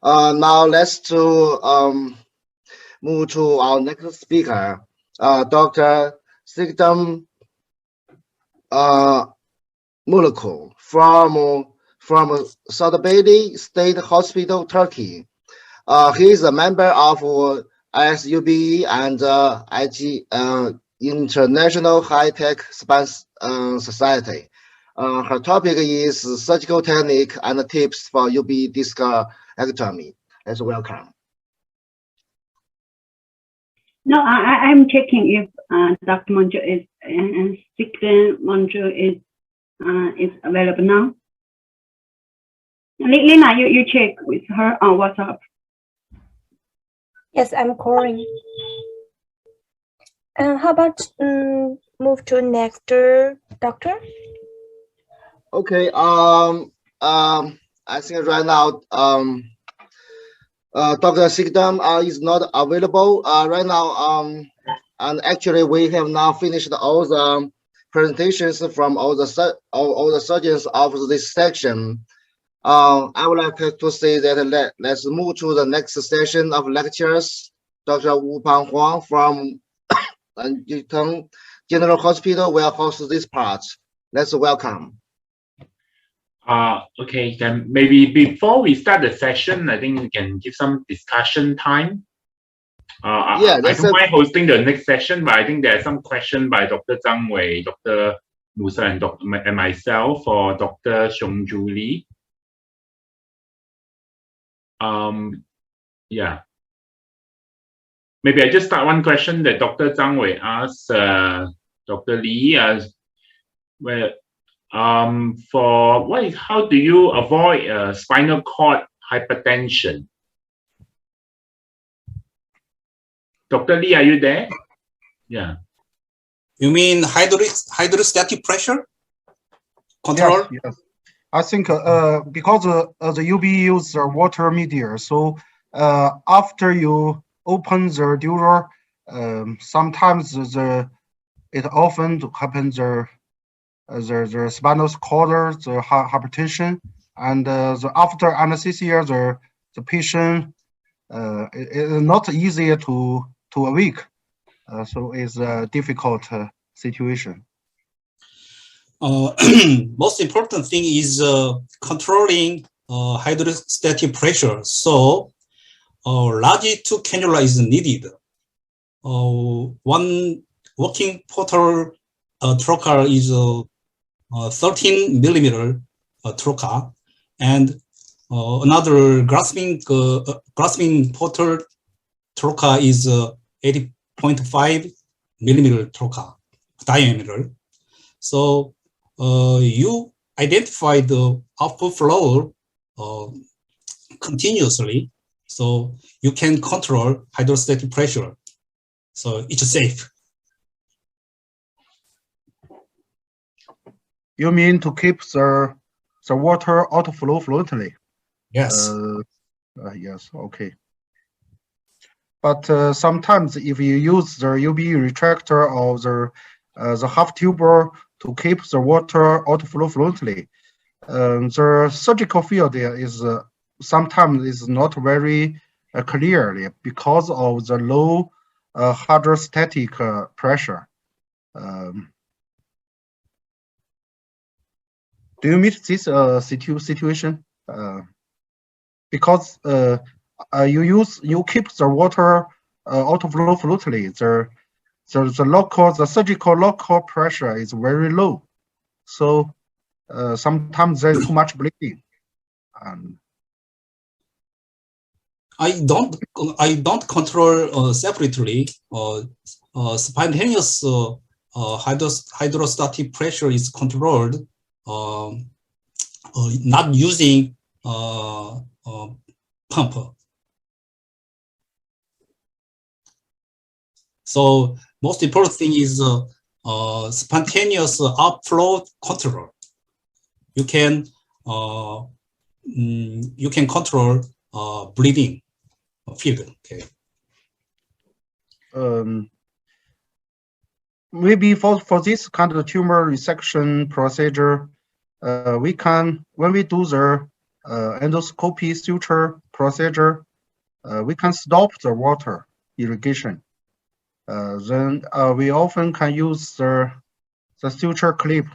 Now let's move to our next speaker, Dr. Sigdam Molecule from Sadabeli State Hospital, Turkey. He is a member of ISUBE and International High-Tech Spine Society. Her topic is surgical technique and tips for UB discectomy. Let's welcome. No, I'm checking if Dr. Monjo is and Sigdam Monjo is available now. Lena, you check with her on WhatsApp. Yes, I'm calling. How about move to next doctor? Okay. I think right now Dr. Sigdam is not available right now. And actually we have now finished all the presentations from all the surgeons of this section. I would like to say that let's move to the next session of lectures. Dr. Wu Pan Huang from Yutong General Hospital will host this part. Let's welcome. Okay, then maybe before we start the session, I think we can give some discussion time. Yeah, I don't mind hosting the next session, but I think there are some questions by Dr. Zhang Wei, Dr. Musa, and myself for Dr. Xiong Ju Li. Yeah. Maybe I just start one question that Dr. Zhang Wei asked Dr. Li how do you avoid spinal cord hypertension? Dr. Li, are you there? Yeah. You mean hydrostatic pressure control? Yes, yes. I think because the UB use water media, so after you open the door, sometimes it often happens the spinal cord, the hypertension, and after anesthesia, the patient is not easy to awake, so it's a difficult situation. Most important thing is controlling hydrostatic pressure. So large 2 cannula is needed. One working portal trocar is 13 millimeter trocar, and another grasping portal trocar is 80.5 millimeter trocar diameter. So you identify the output flow continuously, so you can control hydrostatic pressure. So it's safe. You mean to keep the water outflow fluently? Yes. Yes. Okay. But sometimes if you use the UB retractor or the half tuber to keep the water outflow fluently, the surgical field is sometimes is not very clearly because of the low hydrostatic pressure. Do you meet this situation? Because you keep the water outflow fluently, the surgical local pressure is very low, so sometimes there's too much bleeding. I don't control separately. Spontaneous hydrostatic pressure is controlled not using pump. So most important thing is spontaneous outflow control. You can control bleeding field. Okay. Maybe for this kind of tumor resection procedure, we can, when we do the endoscopy suture procedure, we can stop the water irrigation. Then we often can use the suture clip.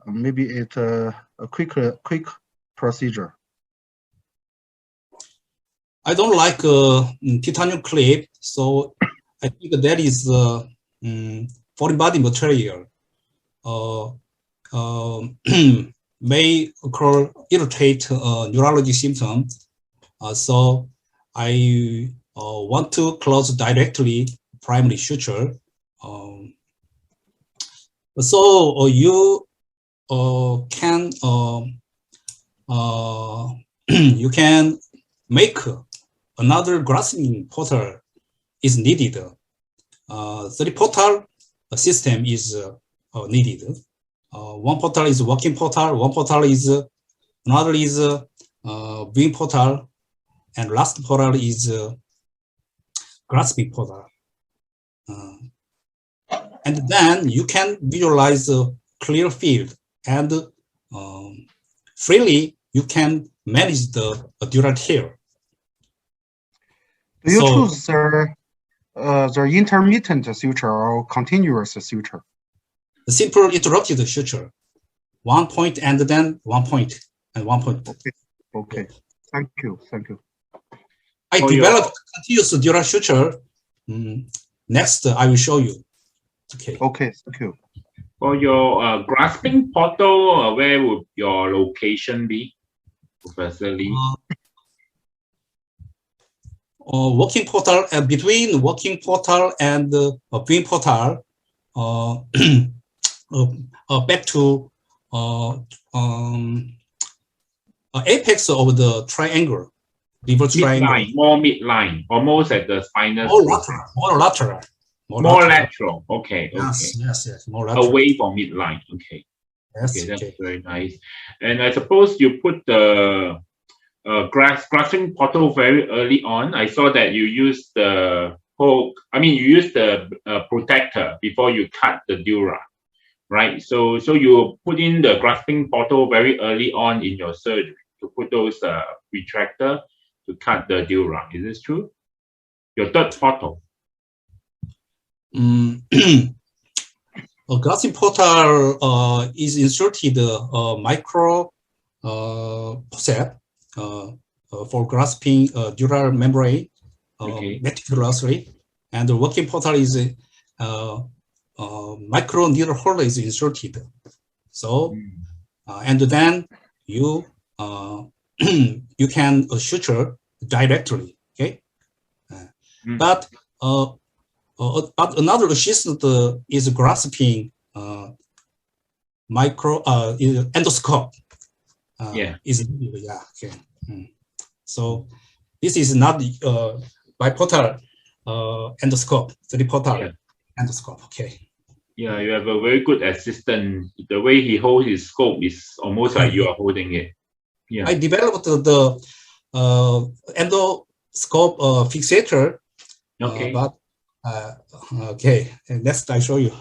Maybe it's a quick procedure. I don't like titanium clip, so I think that is foreign body material. May occur irritate neurology symptoms. So I want to close directly primary suture. So you can you can make another grasping portal is needed. 3 portal system is needed. One portal is working portal, one portal is another is wing portal, and last portal is grasping portal. And then you can visualize a clear field, and freely you can manage the dural tear. Do you choose the intermittent suture or continuous suture? The simple interrupted suture, 1 point and then 1 point and 1 point. Okay. Thank you. I developed continuous dural suture. Next, I will show you. Okay. Thank you. For your grasping portal, where would your location be, Professor Lee? Working portal, between working portal and wing portal, back to apex of the triangle, reverse triangle. Midline, more midline, almost at the spinal. More lateral. More lateral. Okay. Yes. More lateral. Away from midline. Okay. Yes. Okay, that's very nice. And I suppose you put the grasping portal very early on. I saw that you used the protector before you cut the dura, right? So you put in the grasping portal very early on in your surgery to put those retractor to cut the dura. Is this true? Your third portal. A grasping portal is inserted micro forceps for grasping dural membrane meticulously, and the working portal is micro needle holder is inserted. So and then you you can suture directly. Okay, but another assistant is grasping micro endoscope. So this is not biportal endoscope, 3-portal endoscope. Okay. Yeah, you have a very good assistant. The way he holds his scope is almost like you are holding it. Yeah. I developed the endoscope fixator. Okay. But okay, and next I show you.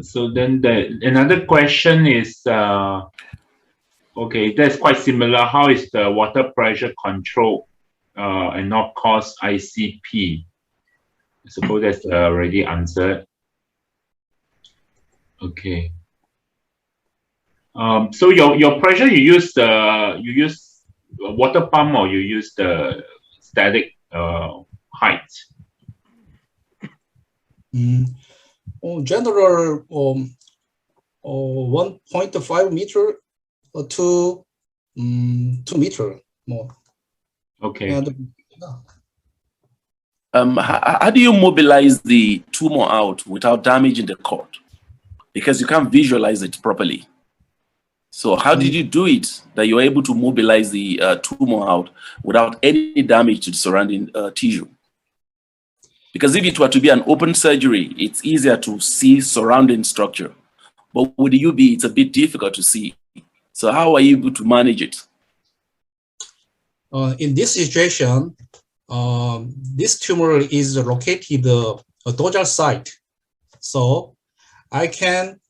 So then another question is, okay, that's quite similar. How is the water pressure control and not cause ICP? I suppose that's already answered. Okay. So your pressure, you use water pump or you use the static height? General 1.5 meter to 2 meter more. Okay. And, how do you mobilize the tumor out without damaging the cord? Because you can't visualize it properly. So how did you do it that you're able to mobilize the tumor out without any damage to the surrounding tissue? Because if it were to be an open surgery, it's easier to see surrounding structure. But with the UB, it's a bit difficult to see. So how are you able to manage it? In this situation, this tumor is located a dorsal site, so I can't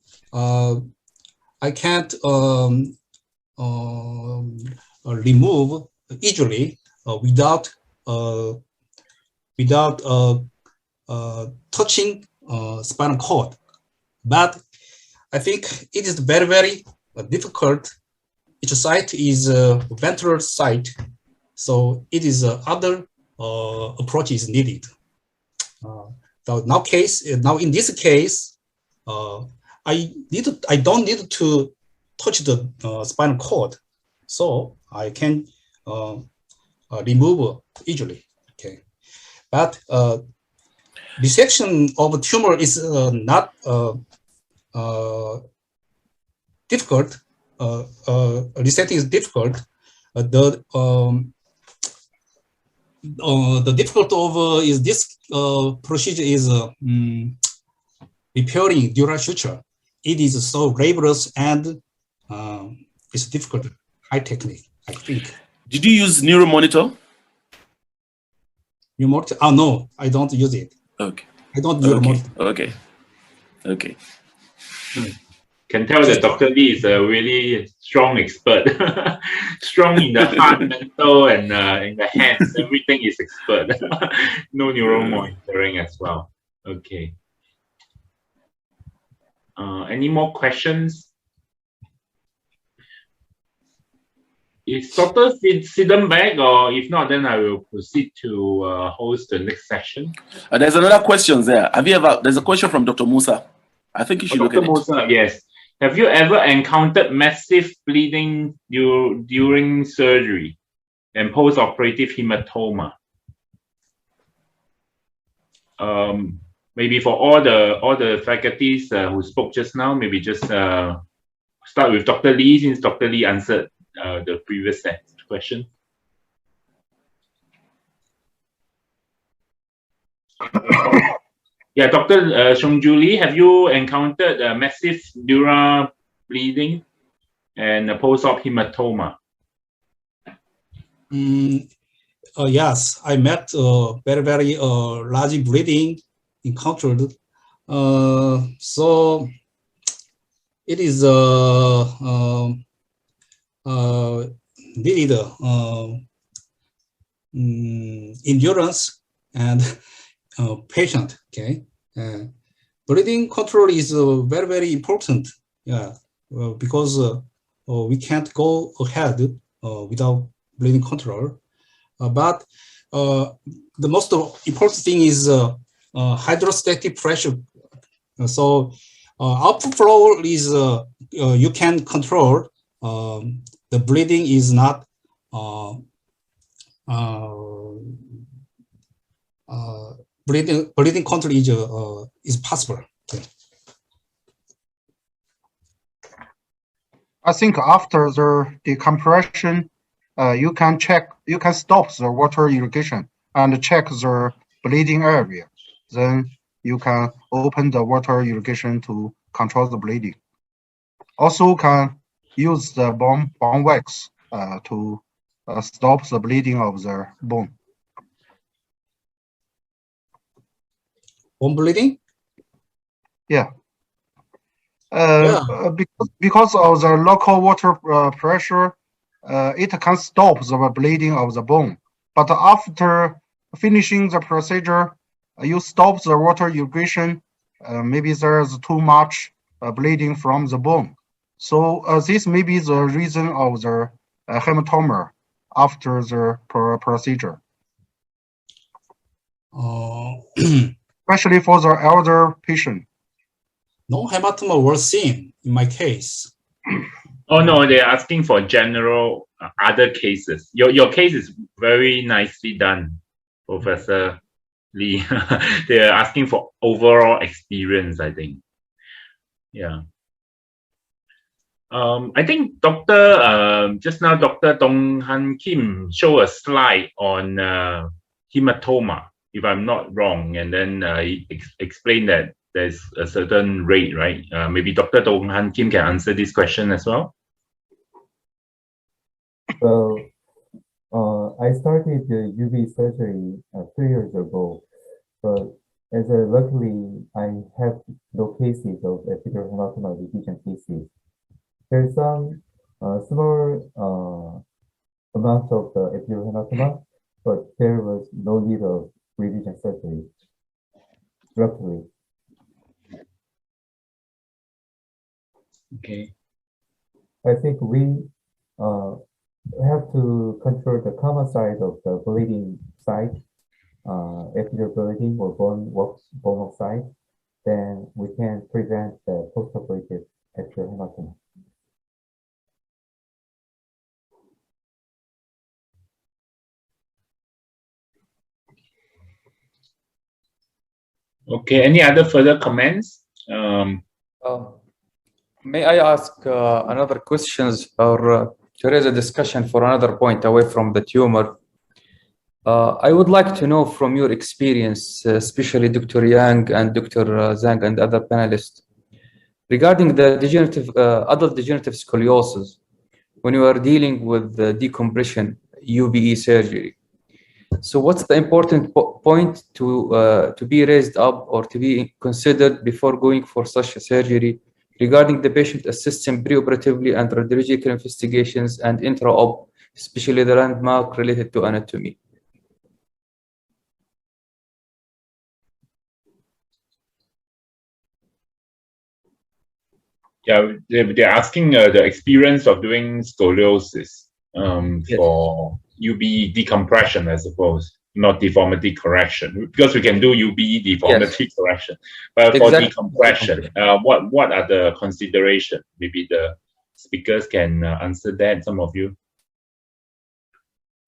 remove easily without touching spinal cord. But I think it is very, very difficult. Each site is a ventral site, so it is other approaches needed. So now in this case, I don't need to touch the spinal cord, so I can remove easily. Okay, but resection of a tumor is not difficult. Resetting is difficult. The difficult of is this procedure is repairing dural suture. It is so laborious and it's difficult, high technique, I think. Did you use neuromonitor? Neuromonitor? Oh no, I don't use it. Okay. I don't neuromonitor. Okay. Can tell that Dr. Lee is a really strong expert. Strong in the heart, mental, and in the hands. Everything is expert. No neural monitoring as well. Okay. Any more questions? Is Dr. Sidham back, or if not, then I will proceed to host the next session. There's another question there. There's a question from Dr. Musa. I think you should look at Musa, yes. Have you ever encountered massive bleeding during surgery and post-operative hematoma? Maybe for all the faculties who spoke just now, maybe just start with Dr. Lee, since Dr. Lee answered the previous question. Yeah, Dr. Seong-Joo Lee, have you encountered massive dural bleeding and post-op hematoma? Yes, I met very, very large bleeding encountered. So it is needed endurance and patient. Okay, bleeding control is very, very important. Yeah, because we can't go ahead without bleeding control. But the most important thing is hydrostatic pressure. So outflow is you can control. The bleeding is not bleeding control is possible. Okay. I think after the decompression, you can stop the water irrigation and check the bleeding area. Then you can open the water irrigation to control the bleeding. Also can use the bone wax to stop the bleeding of the bone. Bone bleeding? Yeah. Because of the local water pressure, it can stop the bleeding of the bone. But after finishing the procedure, you stop the water irrigation. Maybe there's too much bleeding from the bone. So this may be the reason of the hematoma after the procedure. Especially for the elder patient. No hematoma was seen in my case. Oh no, they're asking for general other cases. Your case is very nicely done, Professor Lee. They're asking for overall experience, I think. Yeah. I think just now Dr. Dong Han Kim showed a slide on hematoma, if I'm not wrong, and then he explained that there's a certain rate, right? Maybe Dr. Dong Han Kim can answer this question as well. Well, I started the UV surgery 3 years ago, but luckily I have no cases of epidural hematoma revision cases. There's some small amount of the epidural, but there was no need of revision surgery. Luckily. Okay. I think we have to control the common side of the bleeding side, epidural bleeding or bone walk side, then we can prevent the postoperative epidural hematoma. Okay. Any other further comments? May I ask another questions or to raise a discussion for another point away from the tumor? I would like to know from your experience, especially Dr. Yang and Dr. Zhang and other panelists, regarding the degenerative, adult degenerative scoliosis, when you are dealing with the decompression UBE surgery. So what's the important point to be raised up or to be considered before going for such a surgery regarding the patient assessment preoperatively and radiological investigations and intra-op, especially the landmark related to anatomy? Yeah, they're asking the experience of doing scoliosis Yes. for UBE decompression, I suppose, not deformity correction, because we can do UBE deformity correction, but for decompression, what are the considerations? Maybe the speakers can answer that. Some of you.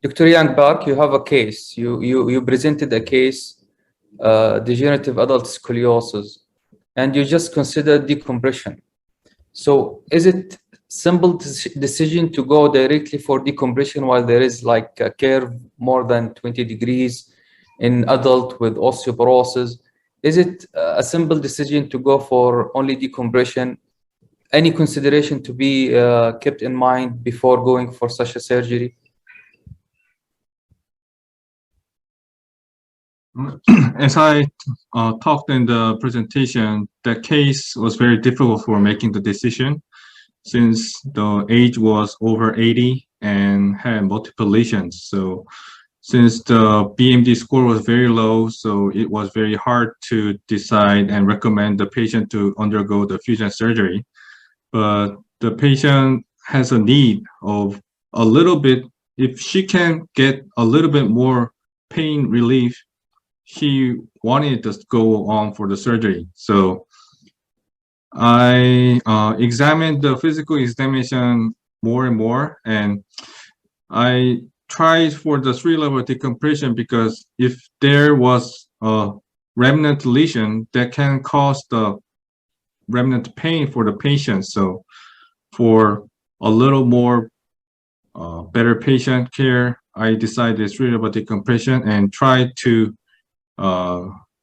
Dr. Yang Park, you have a case. You presented a case, degenerative adult scoliosis, and you just considered decompression. So is it simple decision to go directly for decompression while there is like a curve more than 20 degrees in adult with osteoporosis? Is it a simple decision to go for only decompression? Any consideration to be kept in mind before going for such a surgery? As I talked in the presentation, the case was very difficult for making the decision since the age was over 80 and had multiple lesions. So since the BMD score was very low, so it was very hard to decide and recommend the patient to undergo the fusion surgery. But the patient has a need of a little bit, if she can get a little bit more pain relief, she wanted to go on for the surgery. So I examined the physical examination more and more, and I tried for the 3-level decompression because if there was a remnant lesion, that can cause the remnant pain for the patient. So for a little more better patient care, I decided 3-level decompression and tried to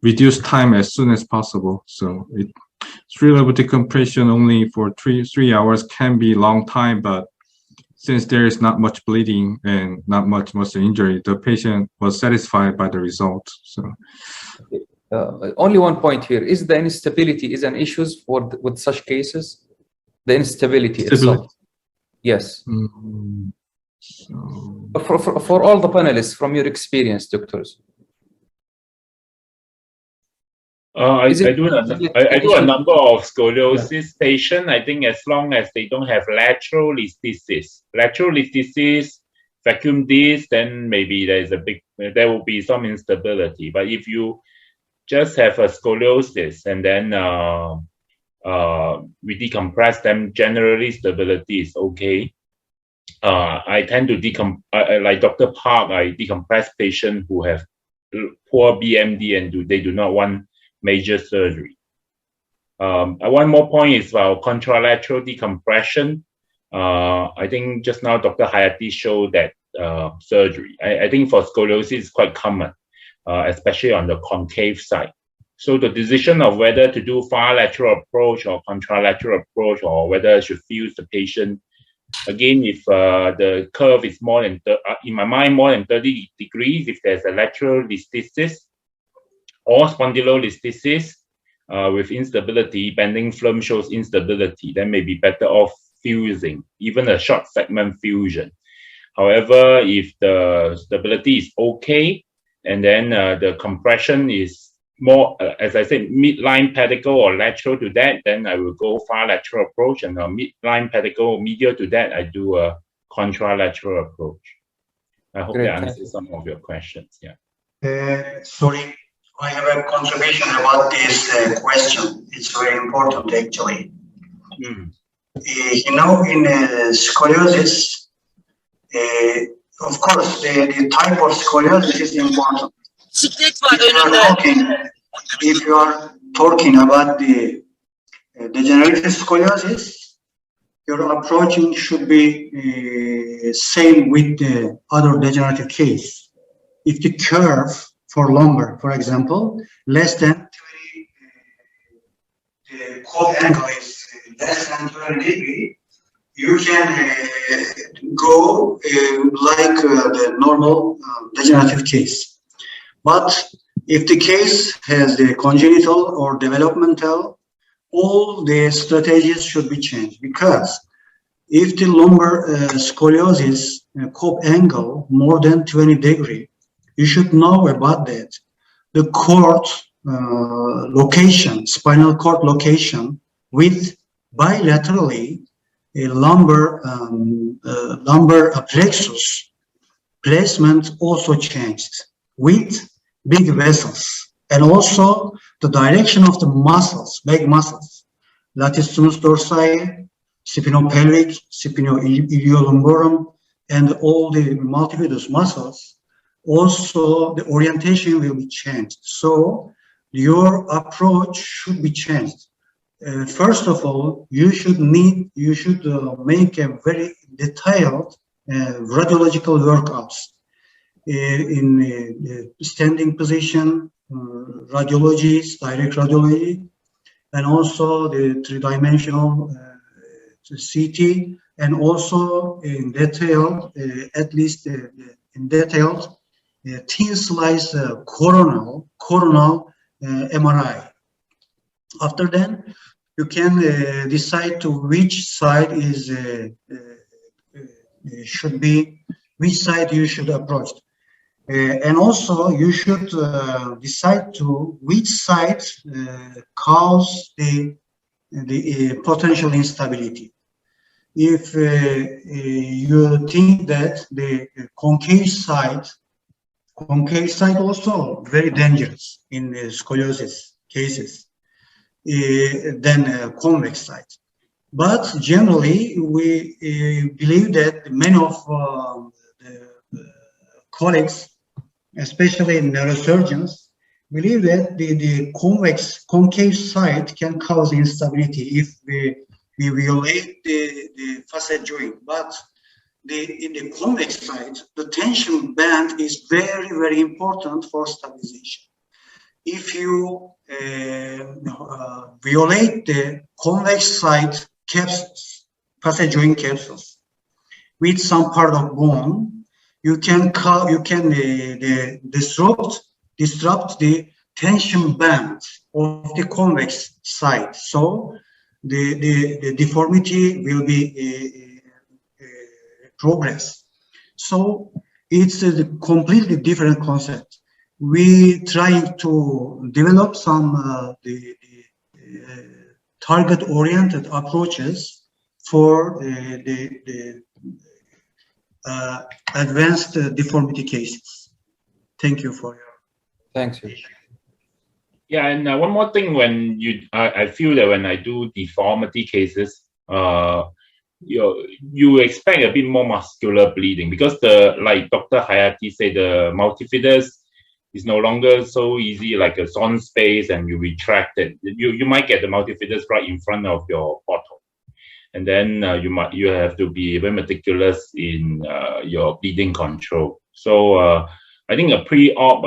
reduce time as soon as possible. So 3-level decompression only for three hours can be long time, but since there is not much bleeding and not much muscle injury, the patient was satisfied by the result. So only one point here is the instability is an issue with such cases. The instability itself. Yes. So, for all the panelists, from your experience, doctors. I do a number of scoliosis patients. I think as long as they don't have lateral listhesis, vacuum disc, then maybe there will be some instability. But if you just have a scoliosis and then we decompress them, generally stability is okay. I tend to like Dr. Park, I decompress patients who have poor BMD and they do not want major surgery. One more point is about contralateral decompression. I think just now Dr. Hayati showed that surgery. I think for scoliosis is quite common, especially on the concave side. So the decision of whether to do far lateral approach or contralateral approach, or whether I should fuse the patient, again, if the curve is more than, in my mind, more than 30 degrees, if there's a lateral listhesis or spondylolisthesis with instability, bending film shows instability, then maybe better off fusing, even a short segment fusion. However, if the stability is okay, and then the compression is more, as I said, midline pedicle or lateral to that, then I will go far lateral approach, and a midline pedicle medial to that, I do a contralateral approach. I hope that answers some of your questions. Yeah. Sorry, I have a contribution about this question. It's very important, actually. You know, in scoliosis, of course, the type of scoliosis is important. If you are talking about the degenerative scoliosis, your approaching should be same with the other degenerative case. If the curve for lumbar, for example, less than 20, the cold angle is less than 20 degrees, you can go like the normal degenerative case. But if the case has the congenital or developmental, all the strategies should be changed, because if the lumbar scoliosis cope angle more than 20 degrees, you should know about that. The cord location, spinal cord location with bilaterally a lumbar plexus placement also changed with big vessels, and also the direction of the muscles, big muscles, latissimus dorsi, spinopelvic, spinoiliolumborum, and all the multifidus muscles. Also, the orientation will be changed. So your approach should be changed. First of all, you should make a very detailed radiological workups in standing position, radiologies, direct radiology, and also the three-dimensional CT, and also in detail, at least in detailed thin slice coronal MRI. After then, you can decide to which side is should be, which side you should approach, and also you should decide to which side cause the potential instability. If you think that the concave side also very dangerous in scoliosis cases, than convex side. But generally, we believe that many of the colleagues, especially neurosurgeons, believe that the concave side can cause instability if we violate the facet joint. But in the convex side, the tension band is very, very important for stabilization. If you violate the convex side capsules, facet joint capsules, with some part of bone, you can disrupt the tension band of the convex side. So the deformity will be progress. So it's a completely different concept. We trying to develop some target-oriented approaches for the advanced deformity cases. Thank you for your. Thanks. Yeah, and one more thing, when I feel that when I do deformity cases, you expect a bit more muscular bleeding, because like Dr. Hayati said, the multifidus is no longer so easy like a zone space, and you retract it. You might get the multifidus right in front of your portal, and then you have to be very meticulous in your bleeding control. So I think a pre-op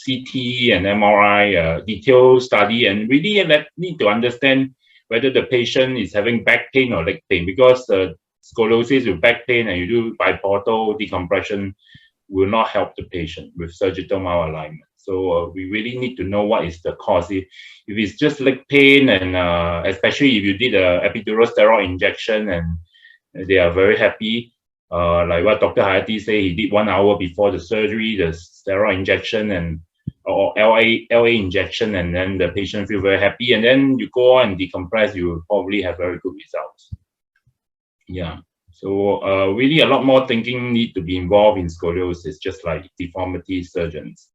CT and MRI detailed study, and really need to understand whether the patient is having back pain or leg pain, because scoliosis with back pain and you do biportal decompression, will not help the patient with surgical malalignment. So we really need to know what is the cause. If it's just leg pain, and especially if you did a epidural steroid injection and they are very happy, like what Dr. Hayati say, he did 1 hour before the surgery, the steroid injection or LA injection, and then the patient feel very happy, and then you go on and decompress, you will probably have very good results. Yeah. So really a lot more thinking need to be involved in scoliosis, just like deformity surgeons.